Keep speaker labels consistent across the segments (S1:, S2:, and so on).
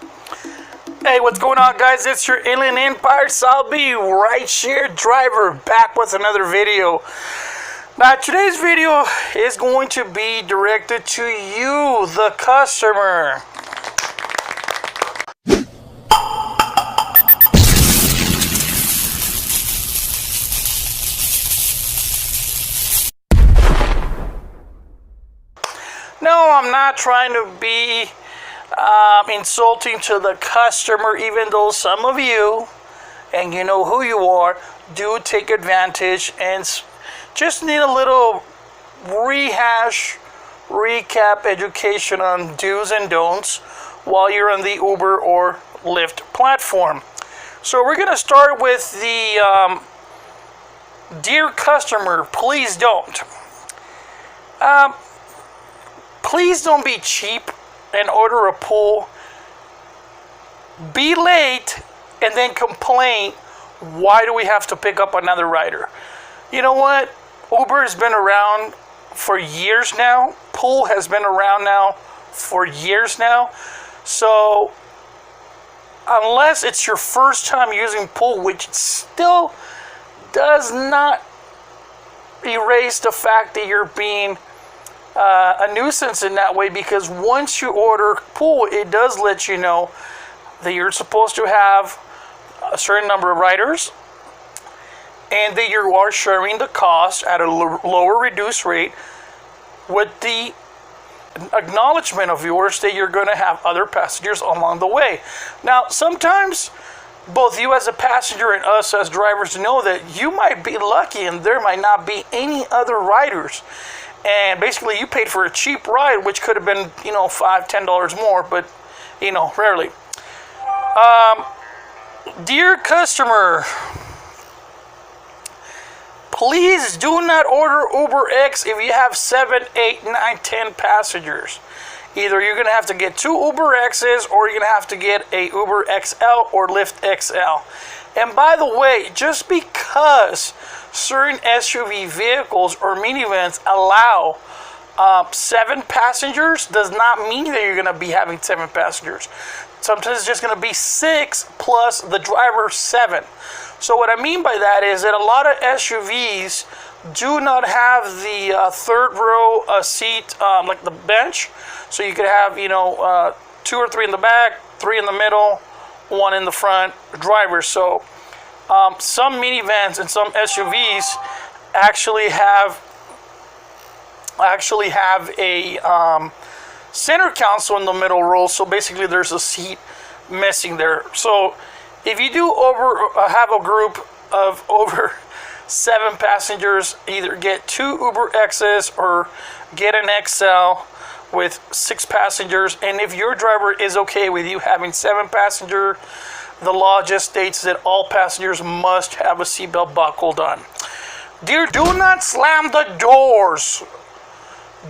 S1: Hey, what's going on, guys? It's your Alien Empire Salby Rideshare driver back with another video. Now, today's video is going to be directed to you, the customer. No, I'm not trying to be insulting to the customer, even though some of you, and you know who you are, do take advantage and just need a little recap education on do's and don'ts while you're on the Uber or Lyft platform. So we're going to start with the dear customer, please don't. Please don't be cheap and order a pool, be late, and then complain, why do we have to pick up another rider? You know what? Uber has been around for years now. Pool has been around now for years now. So unless it's your first time using Pool, which still does not erase the fact that you're being a nuisance in that way, because once you order Pool, it does let you know that you're supposed to have a certain number of riders and that you are sharing the cost at a lower reduced rate, with the acknowledgement of yours that you're going to have other passengers along the way. Now, sometimes both you as a passenger and us as drivers know that you might be lucky and there might not be any other riders. And basically you paid for a cheap ride, which could have been, $5, $10 more, but, rarely. Dear customer, please do not order Uber X if you have 7, 8, 9, 10 passengers. Either you're going to have to get 2 Uber X's, or you're going to have to get a Uber XL or Lyft XL. And by the way, just because certain SUV vehicles or minivans allow 7 passengers does not mean that you're going to be having 7 passengers. Sometimes it's just going to be 6 plus the driver 7. So what I mean by that is that a lot of SUVs do not have the third row seat, like the bench. So you could have, 2 or 3 in the back, 3 in the middle, 1 in the front, driver. So some minivans and some SUVs actually have a center console in the middle row. So basically there's a seat missing there. So if you do have a group of over 7 passengers, either get 2 Uber X's or get an XL with 6 passengers. And if your driver is okay with you having 7 passengers, the law just states that all passengers must have a seatbelt buckled on. Dear, do not slam the doors.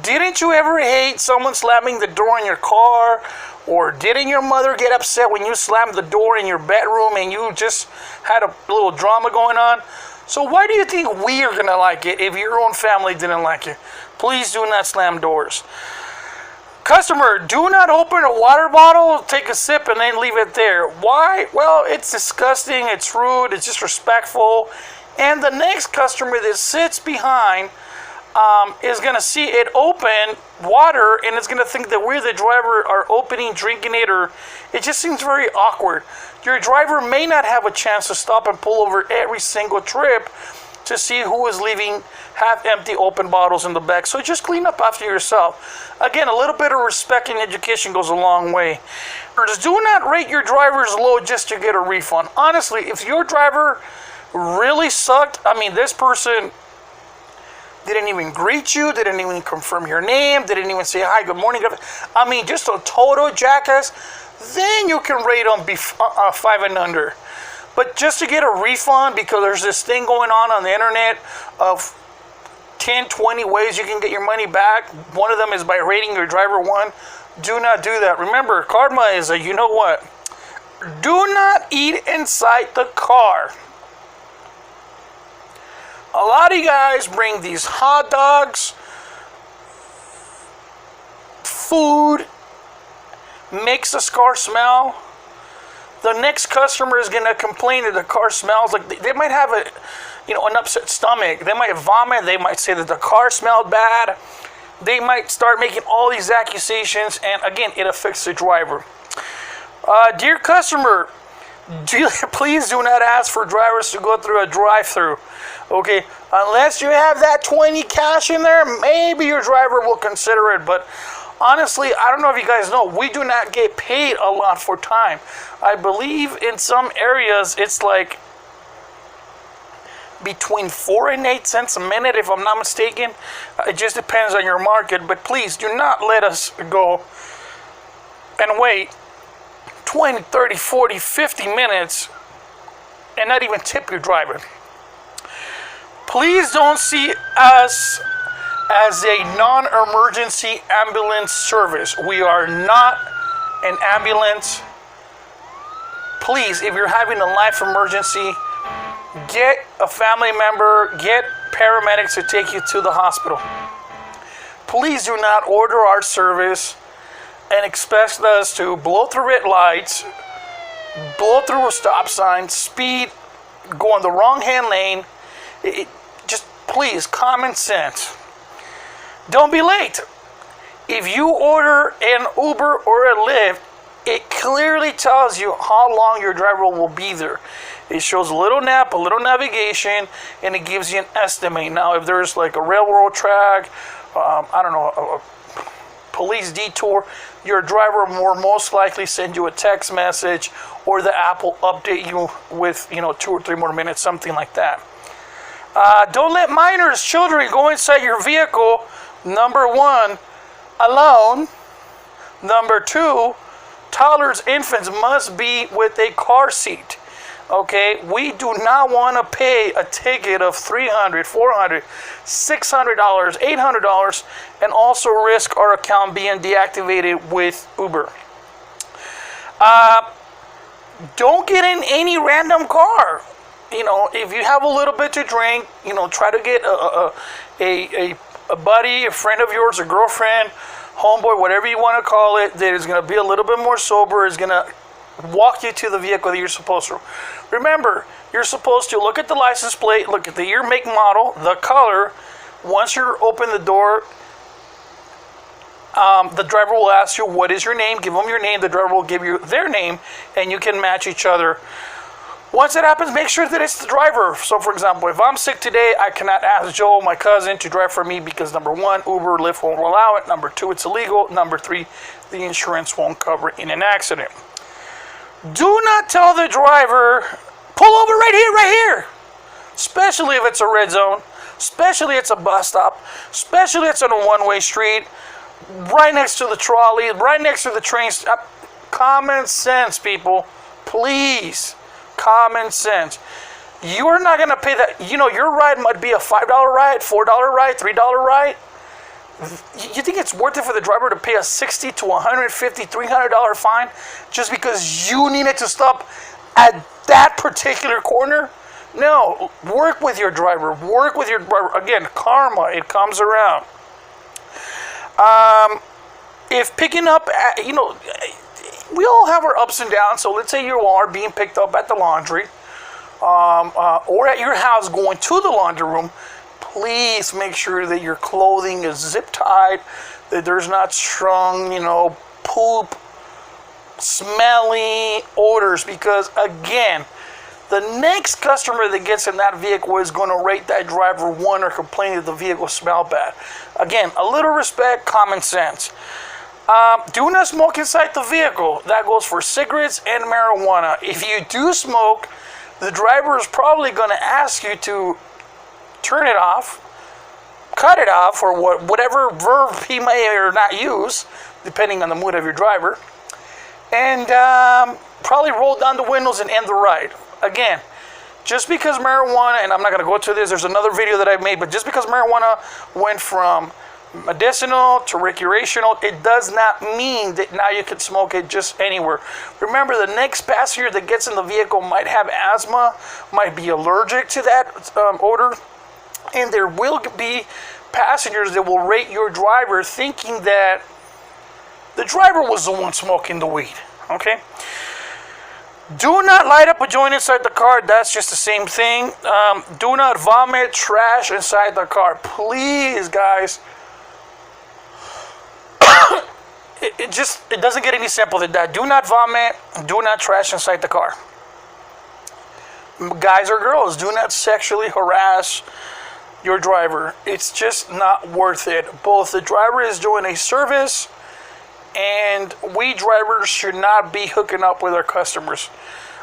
S1: Didn't you ever hate someone slamming the door in your car? Or didn't your mother get upset when you slammed the door in your bedroom and you just had a little drama going on? So why do you think we are going to like it if your own family didn't like it? Please do not slam doors. Customer, do not open a water bottle, take a sip, and then leave it there. Why? Well, it's disgusting, it's rude, it's disrespectful. And the next customer that sits behind is going to see it open water, and it's going to think that we, the driver, are opening, drinking it, or it just seems very awkward. Your driver may not have a chance to stop and pull over every single trip to see who is leaving half-empty open bottles in the back. So just clean up after yourself. Again, a little bit of respect and education goes a long way. Just do not rate your drivers low just to get a refund. Honestly, if your driver really sucked, this person didn't even greet you, didn't even confirm your name, didn't even say hi, good morning. Just a total jackass, then you can rate them 5 and under. But just to get a refund because there's this thing going on the internet of 10, 20 ways you can get your money back. One of them is by rating your driver 1. Do not do that. Remember, karma is do not eat inside the car. A lot of you guys bring these hot dogs, food, makes the car smell, the next customer is going to complain that the car smells like they might have an upset stomach. They might vomit. They might say that the car smelled bad. They might start making all these accusations, and again, it affects the driver. Dear customer, please do not ask for drivers to go through a drive-thru. Okay, unless you have that 20 cash in there, maybe your driver will consider it. But honestly, I don't know if you guys know, we do not get paid a lot for time. I believe in some areas it's like between 4 and 8 cents a minute, if I'm not mistaken. It just depends on your market. But please do not let us go and wait 20, 30, 40, 50 minutes and not even tip your driver. Please don't see us as a non-emergency ambulance service. We are not an ambulance. Please, if you're having a life emergency, get a family member, get paramedics to take you to the hospital. Please do not order our service and expect us to blow through red lights, blow through a stop sign, speed, go in the wrong hand lane. Just please, common sense. Don't be late. If you order an Uber or a Lyft, it clearly tells you how long your driver will be there. It shows a little map, a little navigation, and it gives you an estimate. Now, if there's like a railroad track, a police detour, your driver will most likely send you a text message, or the app will update you with 2 or 3 more minutes, something like that. Don't let minors, children, go inside your vehicle. Number 1, alone. Number 2, toddlers, infants must be with a car seat. Okay, we do not want to pay a ticket of $300, $400, $600, $800, and also risk our account being deactivated with Uber. Don't get in any random car. If you have a little bit to drink, try to get a buddy, a friend of yours, a girlfriend, homeboy, whatever you want to call it, that is going to be a little bit more sober, is going to walk you to the vehicle that you're supposed to. Remember, you're supposed to look at the license plate, look at the year, make, model, the color. Once you open the door, the driver will ask you, what is your name? Give them your name. The driver will give you their name, and you can match each other. Once it happens, make sure that it's the driver. So, for example, if I'm sick today, I cannot ask Joe, my cousin, to drive for me because, number 1, Uber, Lyft won't allow it. Number 2, it's illegal. Number 3, the insurance won't cover in an accident. Do not tell the driver, pull over right here. Especially if it's a red zone. Especially if it's a bus stop. Especially if it's on a one-way street. Right next to the trolley. Right next to the train stop. Common sense, people. Please. Common sense. You're not going to pay that. Your ride might be a $5 ride, $4 ride, $3 ride. You think it's worth it for the driver to pay a $60 to $150, $300 fine just because you needed to stop at that particular corner? No. Work with your driver. Work with your driver. Again, karma, it comes around. If picking up, we all have our ups and downs. So let's say you are being picked up at the laundry or at your house going to the laundry room. Please make sure that your clothing is zip tied, that there's not strong, poop, smelly odors. Because again, the next customer that gets in that vehicle is going to rate that driver 1 or complain that the vehicle smells bad. Again, a little respect, common sense. Do not smoke inside the vehicle. That goes for cigarettes and marijuana. If you do smoke, the driver is probably going to ask you to turn it off, cut it off, or whatever verb he may or not use, depending on the mood of your driver, and probably roll down the windows and end the ride. Again, just because marijuana, and I'm not going to go to this, there's another video that I made, but just because marijuana went from medicinal to recreational, it does not mean that now you can smoke it just anywhere. Remember, the next passenger that gets in the vehicle might have asthma, might be allergic to that odor, and there will be passengers that will rate your driver thinking that The driver was the one smoking the weed, okay? Do not light up a joint inside the car. That's just the same thing. Do not vomit trash inside the car. Please, guys. It doesn't get any simpler than that. Do not vomit. Do not trash inside the car. Guys or girls, do not sexually harass your driver. It's just not worth it. Both the driver is doing a service, and we drivers should not be hooking up with our customers.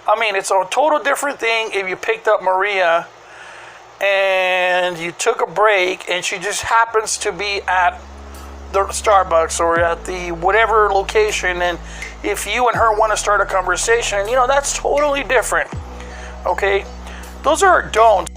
S1: I mean, it's a total different thing if you picked up Maria and you took a break and she just happens to be at the Starbucks or at the whatever location, and if you and her want to start a conversation, that's totally different. Okay? Those are our don'ts.